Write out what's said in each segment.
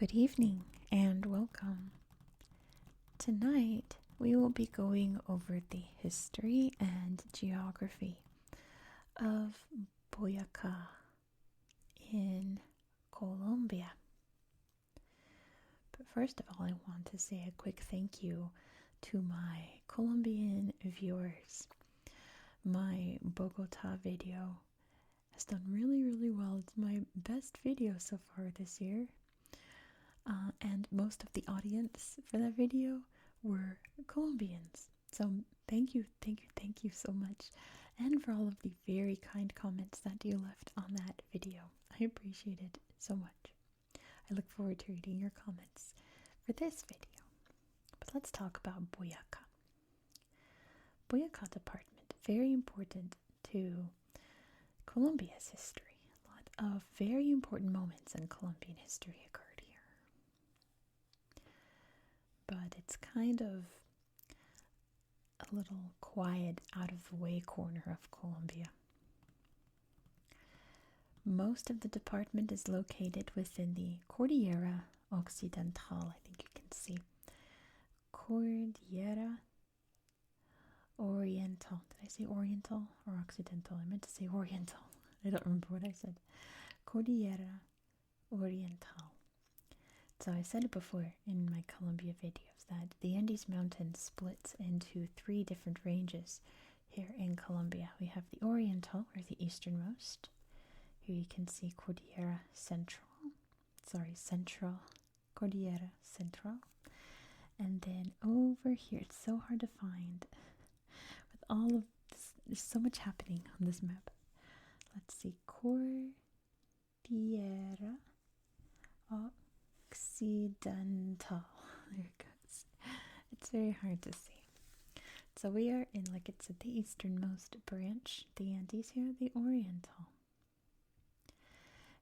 Good evening and welcome. Tonight we will be going over the history and geography of Boyacá in Colombia. But first of all, I want to say a quick thank you to my Colombian viewers. My Bogota video has done really well. It's my best video so far this year. And most of the audience for that video were Colombians. So thank you so much. And for all of the very kind comments that you left on that video. I appreciate it so much. I look forward to reading your comments for this video. But let's talk about Boyacá. Boyacá department, very important to Colombia's history. A lot of very important moments in Colombian history occurred here. But it's kind of a little quiet, out of the way corner of Colombia. Most of the department is located within the Cordillera Occidental. I think you can see Cordillera Oriental. Did I say Oriental or Occidental? I meant to say Oriental. I don't remember what I said. Cordillera Oriental. So I said it before in my Colombia videos that the Andes Mountains splits into 3 different ranges here in Colombia. We have the Oriental, or the easternmost. Here you can see Cordillera Central. Cordillera Central. And then over here, it's so hard to find with all of this. There's so much happening on this map. Let's see, Cordillera Occidental. There it goes. It's very hard to see. So we are in, like it said, the easternmost branch, the Andes here, the Oriental.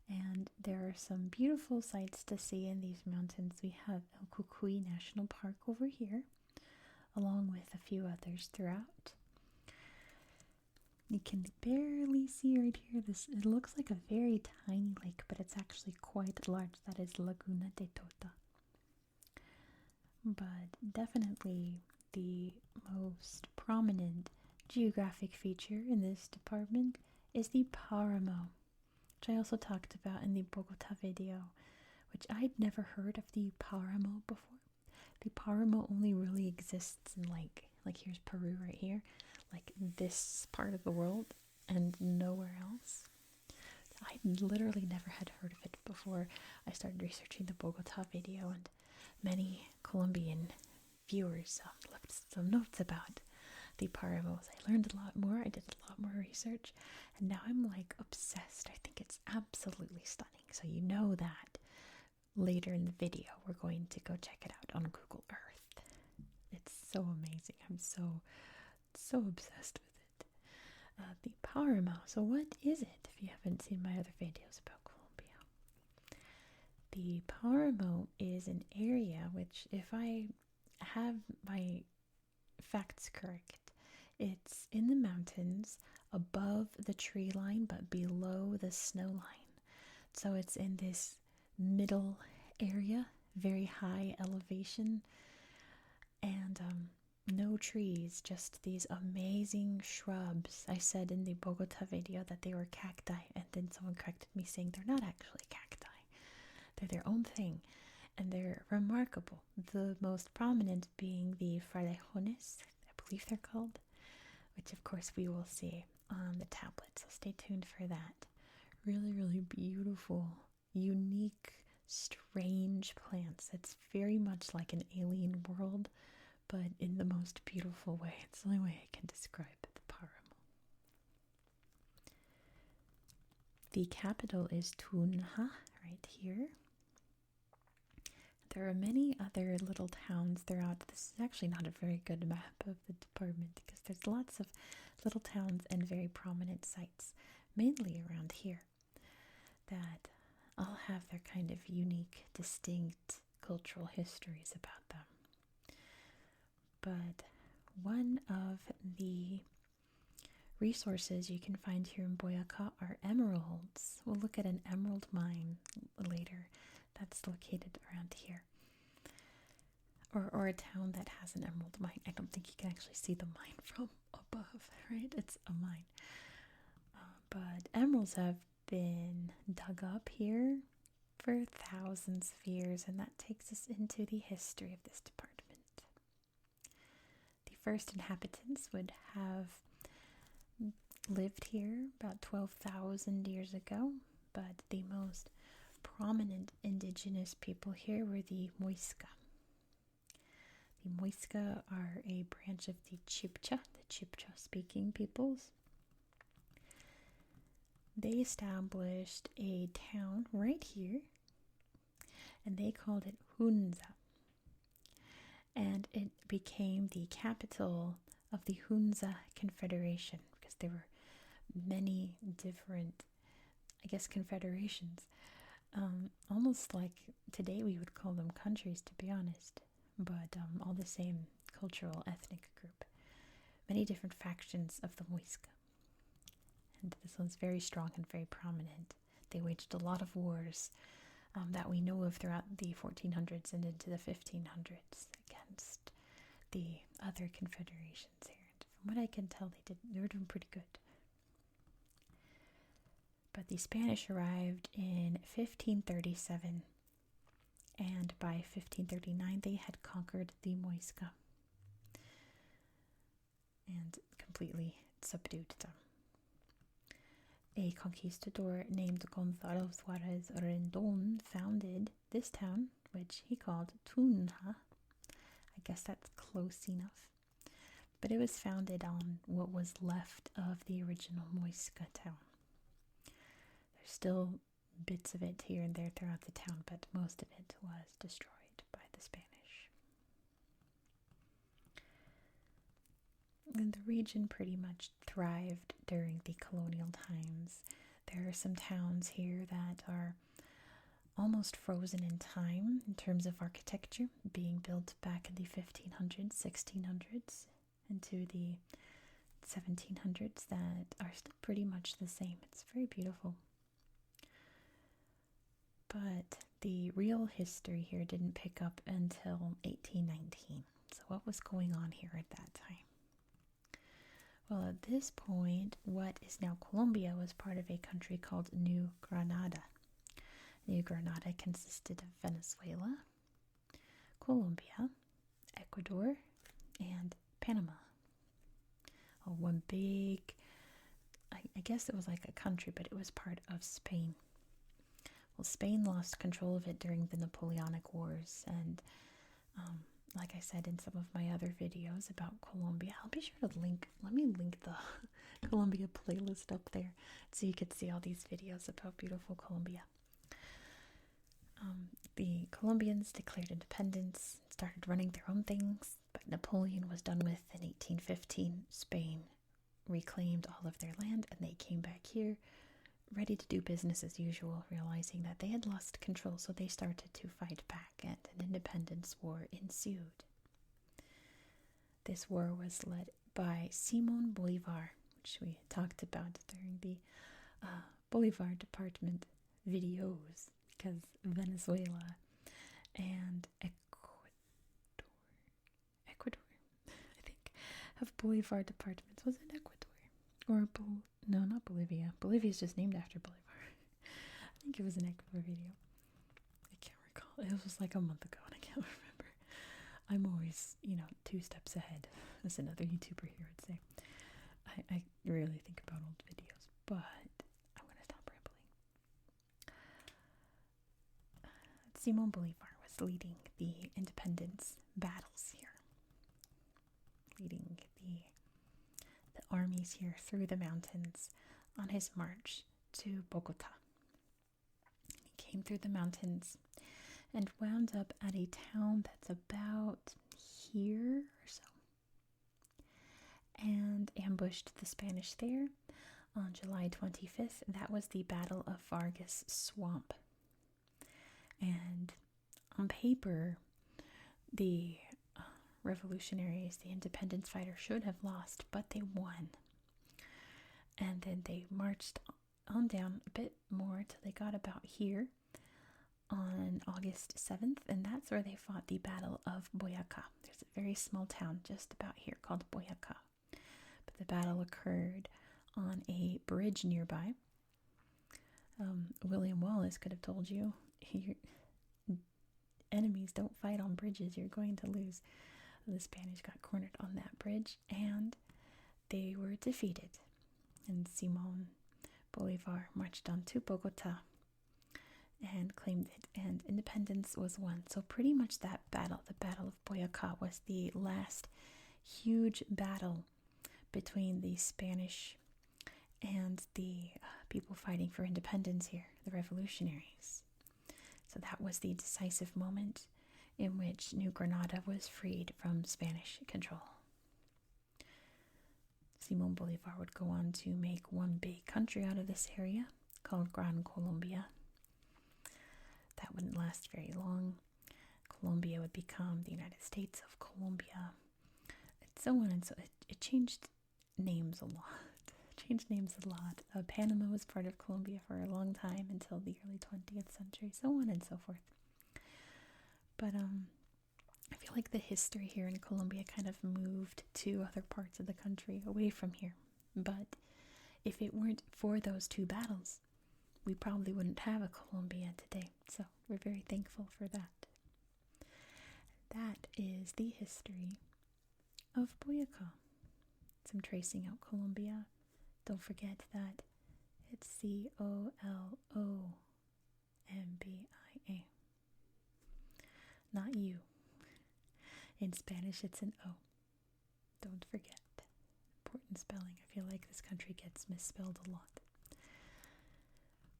And there are some beautiful sights to see in these mountains. We have El Cucuy National Park over here, along with a few others throughout. You can barely see right here. It looks like a very tiny lake, but it's actually quite large. That is Laguna de Tota. But definitely the most prominent geographic feature in this department is the paramo, which I also talked about in the Bogota video, which I'd never heard of the paramo before. The paramo only really exists in like here's Peru right here, like this part of the world and nowhere else. I literally never had heard of it before I started researching the Bogota video, and many Colombian viewers left some notes about the paramos. I learned a lot more. I did a lot more research, and now I'm like obsessed. I think it's absolutely stunning. So you know that later in the video we're going to go check it out on Google Earth. It's so amazing. I'm so obsessed with it. The paramo. So what is it if you haven't seen my other videos about Colombia? The paramo is an area which, if I have my facts correct, it's in the mountains above the tree line but below the snow line. So it's in this middle area, very high elevation, and no trees, just these amazing shrubs. I said in the Bogota video that they were cacti, and then someone corrected me saying they're not actually cacti. They're their own thing, and they're remarkable. The most prominent being the frailejos, I believe they're called, which of course we will see on the tablet, so stay tuned for that. Really beautiful, unique, strange plants. It's very much like an alien world, but in the most beautiful way. It's the only way I can describe the paramo. The capital is Tunja, right here. There are many other little towns throughout. This is actually not a very good map of the department because there's lots of little towns and very prominent sites, mainly around here, that all have their kind of unique, distinct cultural histories about them. But one of the resources you can find here in Boyacá are emeralds. We'll look at an emerald mine later that's located around here. Or a town that has an emerald mine. I don't think you can actually see the mine from above, right? It's a mine. But emeralds have been dug up here for thousands of years, and that takes us into the history of this department. The first inhabitants would have lived here about 12,000 years ago, but the most prominent indigenous people here were the Muisca. The Muisca are a branch of the Chibcha speaking peoples. They established a town right here, and they called it Hunza. And it became the capital of the Hunza Confederation, because there were many different, confederations. Almost like today we would call them countries, to be honest, but all the same cultural, ethnic group. Many different factions of the Muisca. And this one's very strong and very prominent. They waged a lot of wars that we know of throughout the 1400s and into the 1500s against the other confederations here. And from what I can tell, they were doing pretty good. But the Spanish arrived in 1537, and by 1539 they had conquered the Muisca and completely subdued them. A conquistador named Gonzalo Suarez Rendon founded this town, which he called Tunja. I guess that's close enough. But it was founded on what was left of the original Muisca town. There's still bits of it here and there throughout the town, but most of it was destroyed by the Spanish. And the region pretty much thrived during the colonial times. There are some towns here that are almost frozen in time in terms of architecture, being built back in the 1500s, 1600s, into the 1700s, that are still pretty much the same. It's very beautiful. But the real history here didn't pick up until 1819. So what was going on here at that time? Well, at this point, what is now Colombia was part of a country called New Granada. New Granada consisted of Venezuela, Colombia, Ecuador, and Panama. Oh, one big, I guess it was like a country, but it was part of Spain. Well, Spain lost control of it during the Napoleonic Wars, and like I said in some of my other videos about Colombia, I'll be sure to let me link the Colombia playlist up there so you could see all these videos about beautiful Colombia. The Colombians declared independence, started running their own things, but Napoleon was done with in 1815. Spain reclaimed all of their land, and they came back here ready to do business as usual, realizing that they had lost control, so they started to fight back, and an independence war ensued. This war was led by Simon Bolivar, which we talked about during the Bolivar Department videos, because Venezuela and Ecuador, I think, have Bolivar departments. Was it Ecuador? Or no, not Bolivia. Bolivia is just named after Bolivar. I think it was an Ecuador video. I can't recall. It was like a month ago and I can't remember. I'm always, 2 steps ahead, as another YouTuber here would say. I rarely think about old videos, but I'm going to stop rambling. Simon Bolivar was leading the independence battles here. Leading the armies here through the mountains on his march to Bogota. He came through the mountains and wound up at a town that's about here or so, and ambushed the Spanish there on July 25th. That was the Battle of Vargas Swamp. And on paper, the revolutionaries, the independence fighters, should have lost, but they won. And then they marched on down a bit more till they got about here, on August 7th, and that's where they fought the Battle of Boyacá. There's a very small town just about here called Boyacá. But the battle occurred on a bridge nearby. William Wallace could have told you, your enemies don't fight on bridges, you're going to lose. The Spanish got cornered on that bridge, and they were defeated. And Simón Bolívar marched on to Bogotá and claimed it, and independence was won. So pretty much that battle, the Battle of Boyacá, was the last huge battle between the Spanish and the people fighting for independence here, the revolutionaries. So that was the decisive moment in which New Granada was freed from Spanish control. Simón Bolívar would go on to make one big country out of this area called Gran Colombia. That wouldn't last very long. Colombia would become the United States of Colombia, and so on and so. It changed names a lot. Panama was part of Colombia for a long time until the early 20th century, so on and so forth. But I feel like the history here in Colombia kind of moved to other parts of the country away from here. But if it weren't for those two battles, we probably wouldn't have a Colombia today. So we're very thankful for that. That is the history of Boyacá. Some tracing out Colombia. Don't forget that it's Colombia. Not you. In Spanish, it's an O. Don't forget. Important spelling. I feel like this country gets misspelled a lot.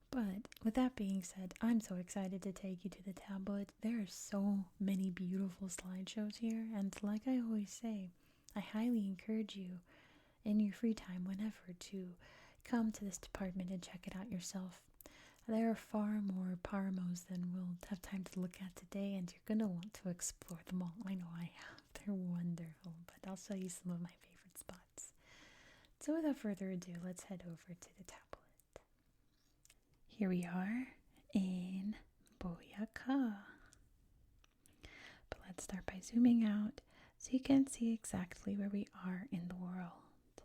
But with that being said, I'm so excited to take you to the tablet. There are so many beautiful slideshows here, and like I always say, I highly encourage you in your free time whenever to come to this department and check it out yourself. There are far more paramos than we'll have time to look at today, and you're going to want to explore them all. I know I have. They're wonderful, but I'll show you some of my favorite spots. So without further ado, let's head over to the tablet. Here we are in Boyacá. But let's start by zooming out so you can see exactly where we are in the world.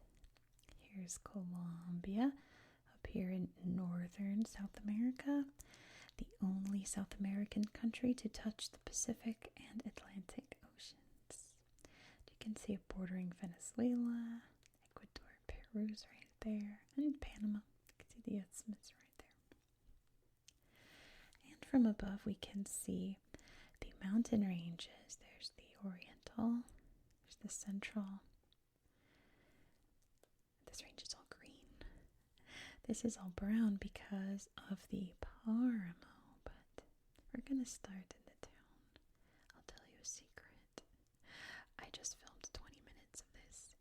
Here's Colombia. Here in northern South America, the only South American country to touch the Pacific and Atlantic Oceans. You can see it bordering Venezuela, Ecuador, Peru's right there, and Panama. You can see the isthmus right there. And from above we can see the mountain ranges. There's the Oriental, there's the Central. This range is all green. This is all brown because of the paramo, but we're going to start in the town. I'll tell you a secret. I just filmed 20 minutes of this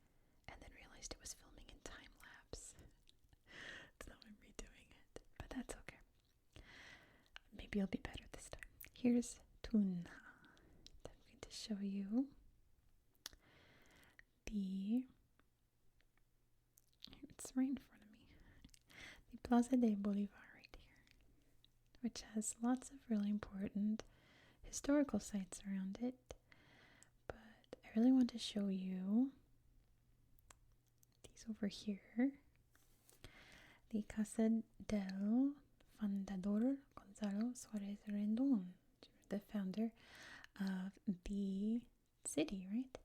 and then realized it was filming in time-lapse. So I'm redoing it, but that's okay. Maybe I'll be better this time. Here's Tunja. I'm going to show you it's right in front. Plaza de Bolivar right here, which has lots of really important historical sites around it. But I really want to show you these over here. The Casa del Fundador Gonzalo Suárez Rendón, the founder of the city, right?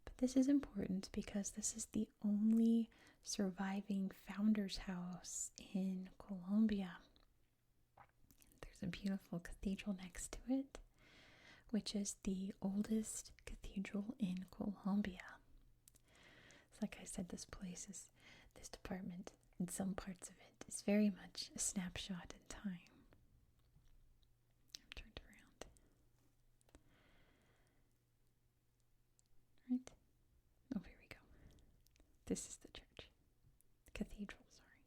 But this is important because this is the only surviving founder's house in Colombia. There's a beautiful cathedral next to it, which is the oldest cathedral in Colombia. So like I said, this department, in some parts of it, is very much a snapshot in time. I'm turned around. Right? Oh, here we go. This is the church. Cathedral, sorry.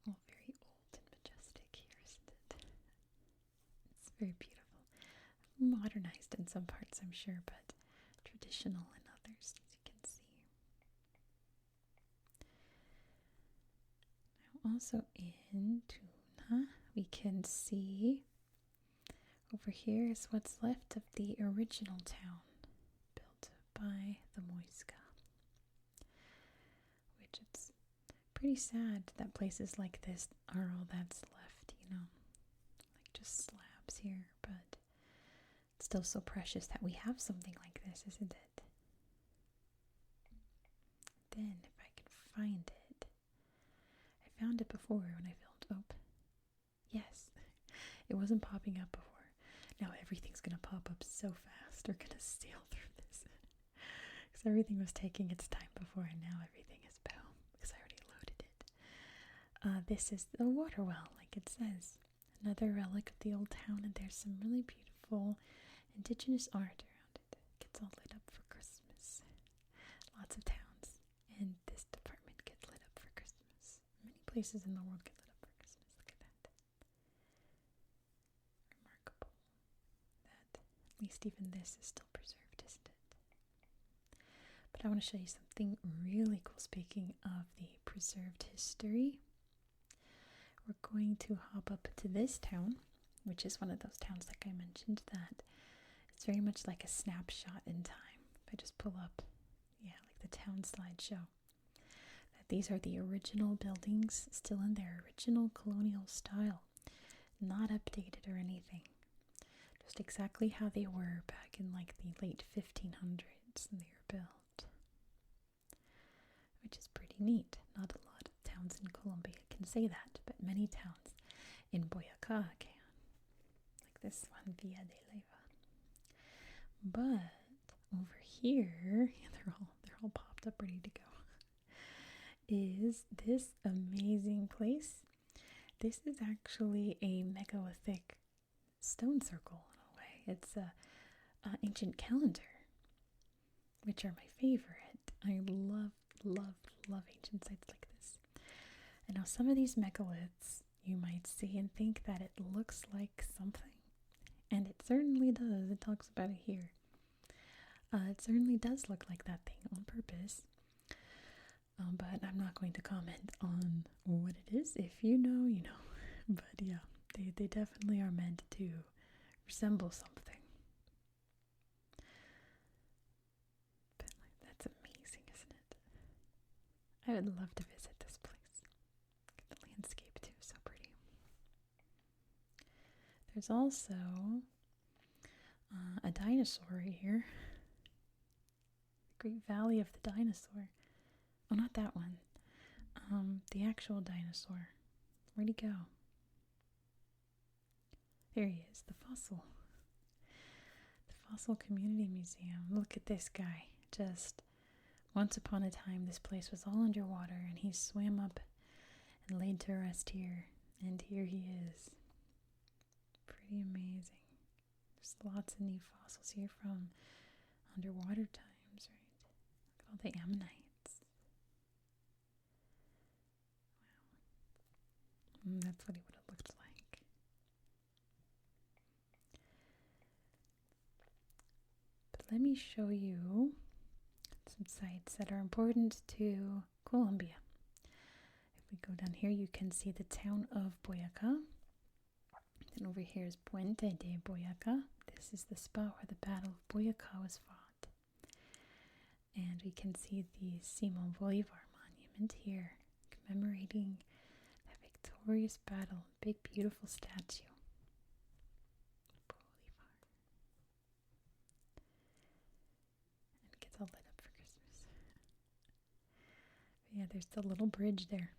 All very old and majestic here, isn't it? It's very beautiful. Modernized in some parts, I'm sure, but traditional in others, as you can see. Now, also in Tunja, We can see over here is what's left of the original town built by the Moisca. Which it's pretty sad that places like this are all that's left, you know. Like just slabs here, but it's still so precious that we have something like this, isn't it? Then, if I can find it. I found it before when I filmed. Oh, yes. It wasn't popping up before. Now everything's going to pop up so fast. We're going to sail through this. Because everything was taking its time before, and now everything is boom. Because I already loaded it. This is the water well, like it says. Another relic of the old town, and there's some really beautiful indigenous art around it. It gets all lit up for Christmas. Lots of towns in this department get lit up for Christmas. Many places in the world get lit up for Christmas. Look at that. Remarkable that at least even this is still preserved, isn't it? But I want to show you something really cool. Speaking of the preserved history, we're going to hop up to this town, which is one of those towns, like I mentioned, that it's very much like a snapshot in time. If I just pull up, yeah, like the town slideshow, that these are the original buildings, still in their original colonial style, not updated or anything, just exactly how they were back in like the late 1500s when they were built, which is pretty neat. Not a lot of towns in Colombia can say that, but many towns in Boyacá can. Like this one, Villa de Leyva. But over here, they're all popped up, ready to go, is this amazing place. This is actually a megalithic stone circle in a way. It's a ancient calendar, which are my favorite. I love ancient sites like this. And now some of these megaliths you might see and think that it looks like something. And it certainly does. It talks about it here. It certainly does look like that thing on purpose. But I'm not going to comment on what it is. If you know, you know. But yeah, they definitely are meant to resemble something. But that's amazing, isn't it? I would love to visit this place. The landscape too, so pretty. There's also a dinosaur right here. The Great Valley of the Dinosaur. Oh, not that one. The actual dinosaur. Where'd he go? There he is, the fossil. The Fossil Community Museum. Look at this guy. Just once upon a time, this place was all underwater, and he swam up and laid to rest here. And here he is. Pretty amazing. There's lots of neat fossils here from underwater times, right? Look at all the ammonites. Wow. That's what he would have looked like. But let me show you some sites that are important to Colombia. If we go down here, you can see the town of Boyacá. And over here is Puente de Boyacá. This is the spot where the Battle of Boyacá was fought. And we can see the Simón Bolívar monument here, commemorating that victorious battle. Big, beautiful statue. Bolívar. And it gets all lit up for Christmas. But yeah, there's the little bridge there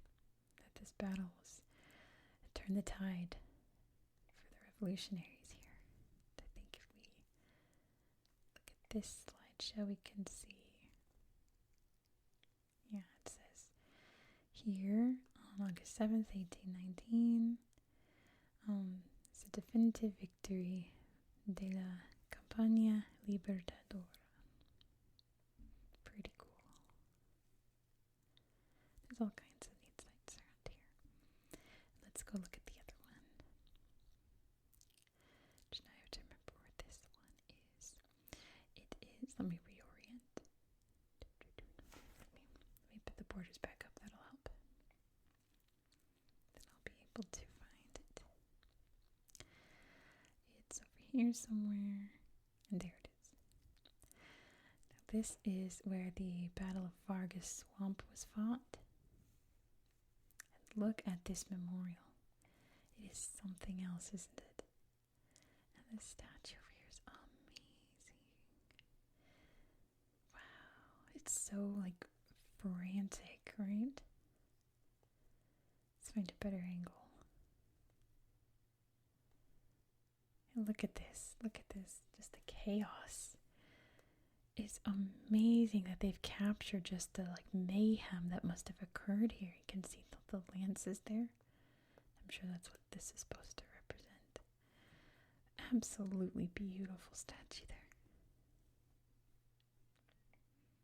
that this battle was. It turned the tide for the revolutionaries here. I think if we look at this slideshow, we can see. Yeah, it says here on August 7th, 1819, it's a definitive victory de la Campaña Libertadora. Pretty cool. There's all kinds of neat sites around here. Let's go look at the other one. Just now I have to remember where this one is. It is, let me reorient. Let me put the borders back up, that'll help. Then I'll be able to find it. here somewhere. And there it is. Now this is where the Battle of Vargas Swamp was fought. And look at this memorial. It is something else, isn't it? And this statue over here is amazing. Wow. It's so like frantic, right? Let's find a better angle. And look at this. Look at this. Just the chaos. It's amazing that they've captured just the like mayhem that must have occurred here. You can see the lances there. I'm sure that's what this is supposed to represent. Absolutely beautiful statue there.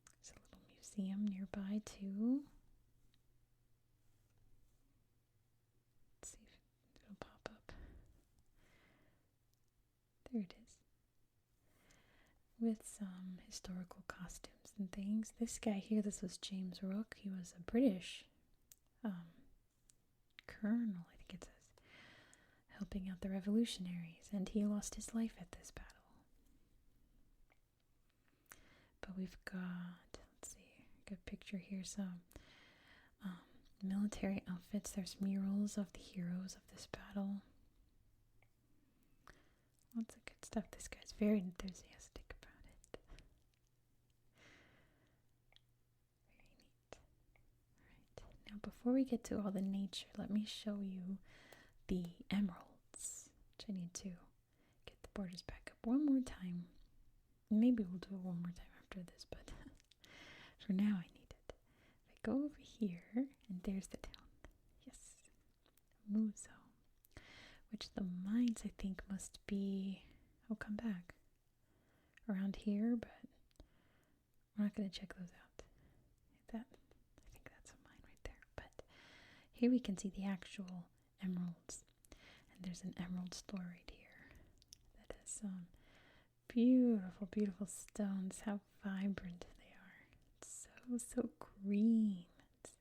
There's a little museum nearby too. Let's see if it'll pop up. There it is. With some historical costumes and things. This guy here, this was James Rooke. He was a British colonel, I think it says, helping out the revolutionaries, and he lost his life at this battle. But we've got, let's see, a good picture here, some military outfits. There's murals of the heroes of this battle. Lots of good stuff. This guy's very enthusiastic about it. Very neat. Alright, now before we get to all the nature, let me show you the emeralds, which I need to get the borders back up one more time. Maybe we'll do it one more time after this, but for now I need it. If I go over here, and there's the town. Yes. Muso. Which the mines, I think, must be, I'll come back, around here, but we're not going to check those out. I think that's a mine right there. But here we can see the actual emeralds. And there's an emerald store right here that has some beautiful, beautiful stones. How vibrant they are. It's so green. It's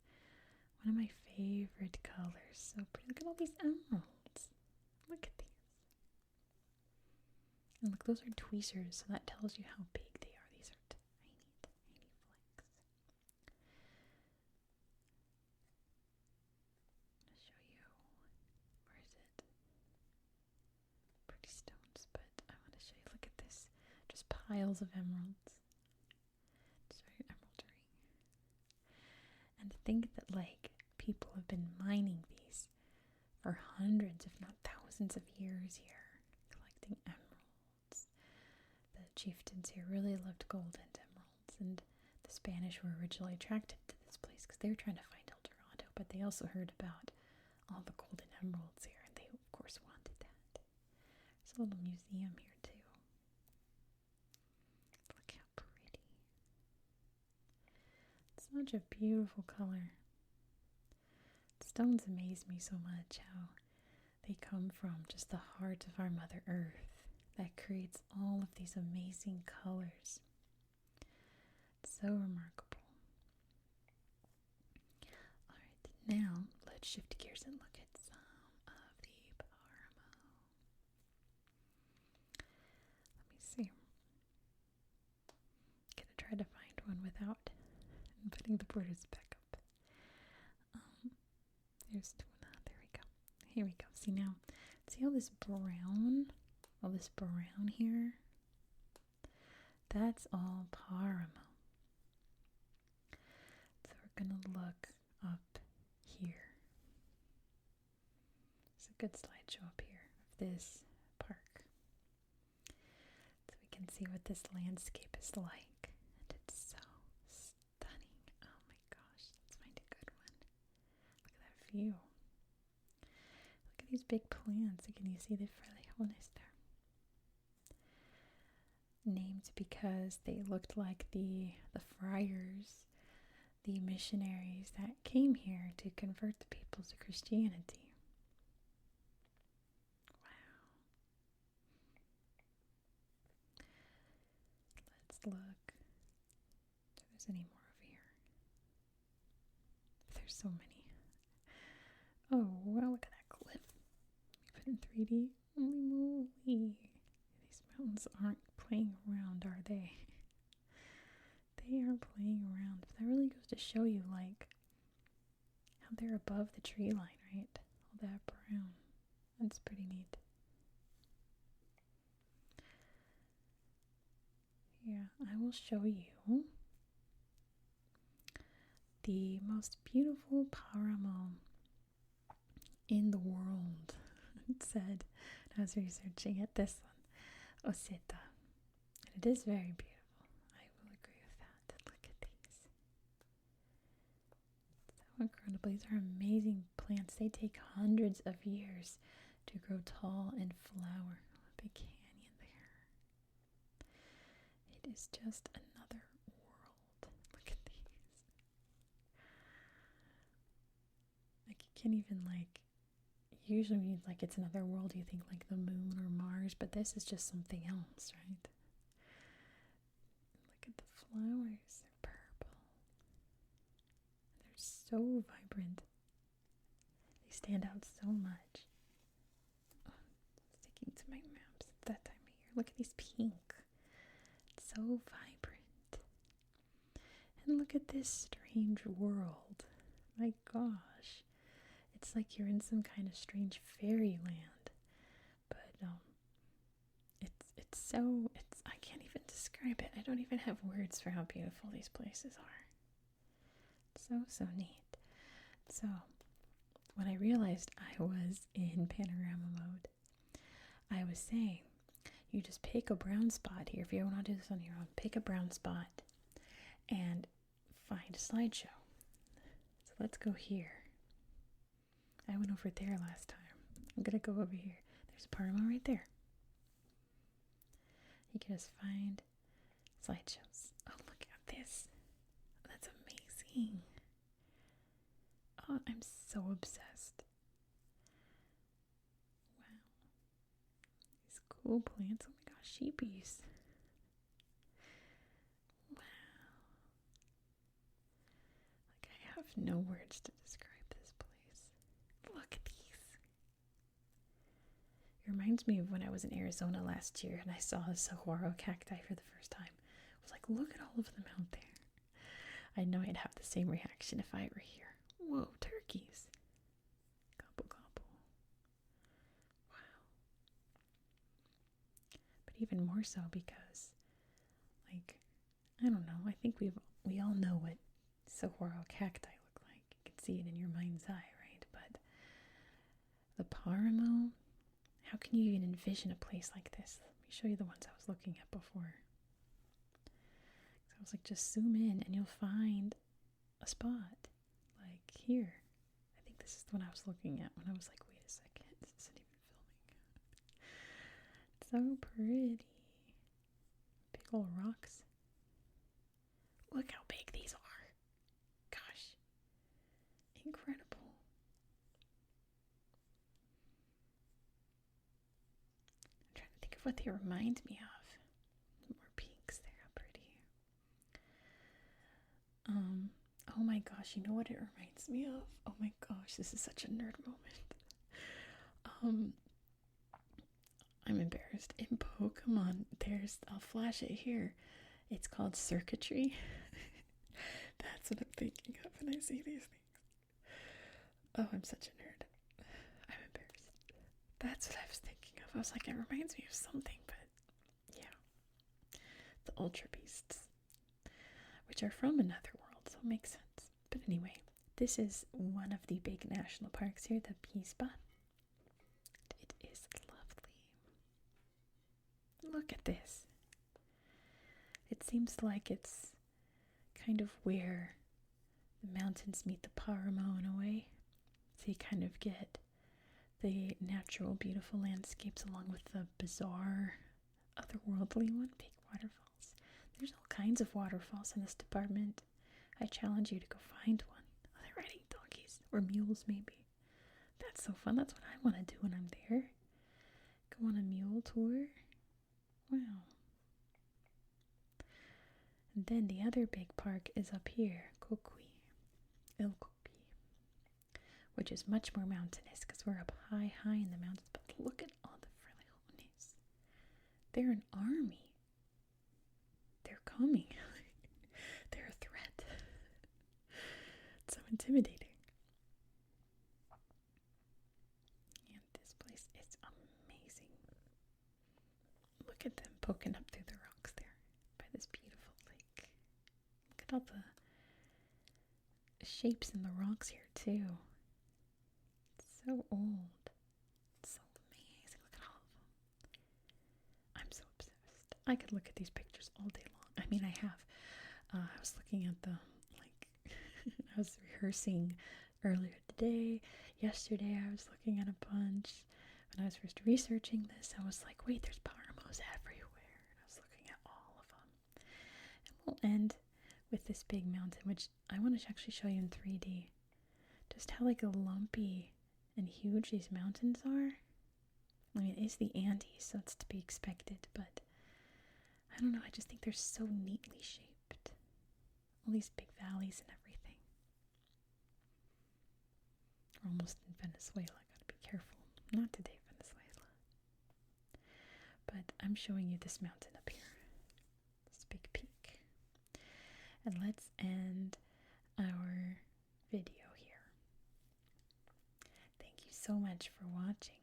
one of my favorite colors. So pretty. Look at all these emeralds. Look at these. And look, those are tweezers, so that tells you how big they are. These are tiny, tiny flecks. I'm going to show you. Where is it? Pretty stones, but I want to show you. Look at this. Just piles of emeralds. It's very emeraldery. And to think that, like, people have been mining these for hundreds, if not thousands of years here, collecting emeralds. The chieftains here really loved gold and emeralds, and the Spanish were originally attracted to this place because they were trying to find El Dorado, but they also heard about all the gold and emeralds here, and they, of course, wanted that. There's a little museum here, too. Look how pretty. It's such a beautiful color. Stones amaze me so much, how they come from just the heart of our Mother Earth that creates all of these amazing colors. It's so remarkable. Alright, now let's shift gears and look at some of the paramo. Let me see. I'm gonna try to find one without putting the borders back up. There's tuna. There we go. Here we go. See now, see all this brown? All this brown here? That's all paramo. So we're going to look up here. There's a good slideshow up here of this park. So we can see what this landscape is like. And it's so stunning. Oh my gosh. Let's find a good one. Look at that view. Look at these big plants. Can you see the frijoles there? Named because they looked like the friars, the missionaries that came here to convert the people to Christianity. Wow. Let's look if there's any more over here. There's so many. Oh, wow, look at that cliff. We put in 3D. Holy moly. These mountains aren't playing around, are they? They are playing around. But that really goes to show you, like, how they're above the tree line, right? All that brown. That's pretty neat. Yeah, I will show you the most beautiful paramo in the world, it said when I was researching it. This one, Oseta. And it is very beautiful. I will agree with that. Look at these. So incredible. These are amazing plants. They take hundreds of years to grow tall and flower. A big canyon there. It is just another world. Look at these. Like, you can't even, like, usually when you, like, it's another world, you think like the moon or Mars, but this is just something else, right? Look at the flowers. They're purple. They're so vibrant. They stand out so much. Oh, sticking to my maps at that time of year. Look at these pink. It's so vibrant. And look at this strange world. My gosh. It's like you're in some kind of strange fairyland. But it's I can't even describe it. I don't even have words for how beautiful these places are. So neat. So when I realized I was in panorama mode, I was saying, you just pick a brown spot here. If you want to do this on your own, pick a brown spot and find a slideshow. So let's go here. I went over there last time. I'm going to go over here. There's a paramo right there. You can just find slideshows. Oh, look at this. That's amazing. Oh, I'm so obsessed. Wow. These cool plants. Oh my gosh, sheepies. Wow. Like, I have no words to describe this place. Look at these. It reminds me of when I was in Arizona last year and I saw a saguaro cacti for the first time. I was like, look at all of them out there. I know I'd have the same reaction if I were here. Whoa, turkeys. Gobble, gobble. Wow. But even more so because, like, I don't know, I think we all know what saguaro cacti look like. You can see it in your mind's eye, right? But the paramo, how can you even envision a place like this? Let me show you the ones I was looking at before. So I was like, just zoom in and you'll find a spot. Like here. I think this is the one I was looking at when I was like, wait a second, this isn't even filming. So pretty. Big old rocks. Look how big these are. Gosh. Incredible. What they remind me of. More pinks there, how pretty. Oh my gosh, you know what it reminds me of? Oh my gosh, this is such a nerd moment. I'm embarrassed. In Pokemon, I'll flash it here. It's called circuitry. That's what I'm thinking of when I see these things. Oh, I'm such a nerd. I'm embarrassed. That's what I was thinking. I was like, it reminds me of something, but yeah. The Ultra Beasts, which are from another world, so it makes sense. But anyway, this is one of the big national parks here, the Pispa. It is lovely. Look at this. It seems like it's kind of where the mountains meet the paramo in a way. So you kind of get the natural, beautiful landscapes along with the bizarre, otherworldly one. Big waterfalls. There's all kinds of waterfalls in this department. I challenge you to go find one. Oh, they're riding donkeys or mules, maybe. That's so fun. That's what I want to do when I'm there. Go on a mule tour. Wow. And then the other big park is up here, Coqui, El Coqui, which is much more mountainous because we're up high in the mountains. But look at all the frijoles. They're an army. They're coming. They're a threat. It's so intimidating. And this place is amazing. Look at them poking up through the rocks there by this beautiful lake. Look at all the shapes in the rocks here too. It's so old. It's so amazing. Look at all of them. I'm so obsessed. I could look at these pictures all day long. I mean, I have. I was looking at them, like, I was rehearsing earlier today. Yesterday, I was looking at a bunch. When I was first researching this, I was like, wait, there's paramos everywhere. And I was looking at all of them. And we'll end with this big mountain, which I want to actually show you in 3D. Just how, like, lumpy and huge these mountains are. I mean, it's the Andes, so it's to be expected, but I don't know, I just think they're so neatly shaped. All these big valleys and everything. We're almost in Venezuela, gotta be careful. Not today, Venezuela. But I'm showing you this mountain up here. This big peak. And let's end our video here. Thank you so much for watching.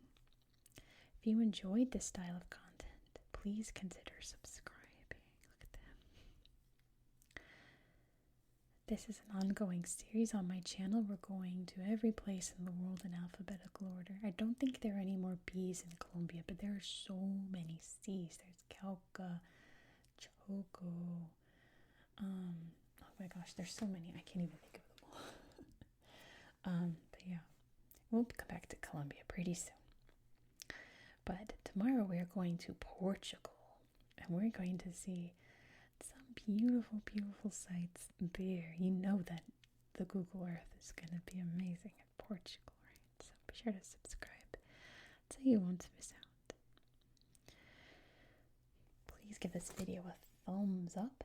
If you enjoyed this style of content, please consider subscribing. Look at them. This is an ongoing series on my channel. We're going to every place in the world in alphabetical order. I don't think there are any more B's in Colombia, but there are so many C's. There's Cauca, Choco. Oh my gosh, there's so many. I can't even think of them all. But yeah, we'll come back to Colombia pretty soon. But tomorrow we are going to Portugal, and we're going to see some beautiful, beautiful sights there. You know that the Google Earth is going to be amazing in Portugal, right? So be sure to subscribe so you won't miss out. Please give this video a thumbs up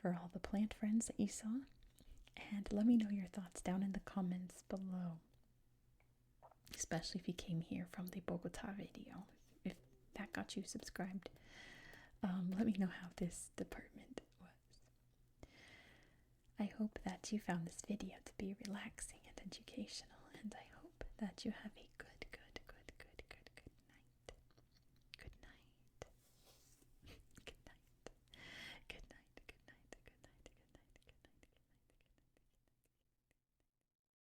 for all the plant friends that you saw, and let me know your thoughts down in the comments below. Especially if you came here from the Bogota video, if that got you subscribed. Let me know how this department was. I hope that you found this video to be relaxing and educational, and I hope that you have a good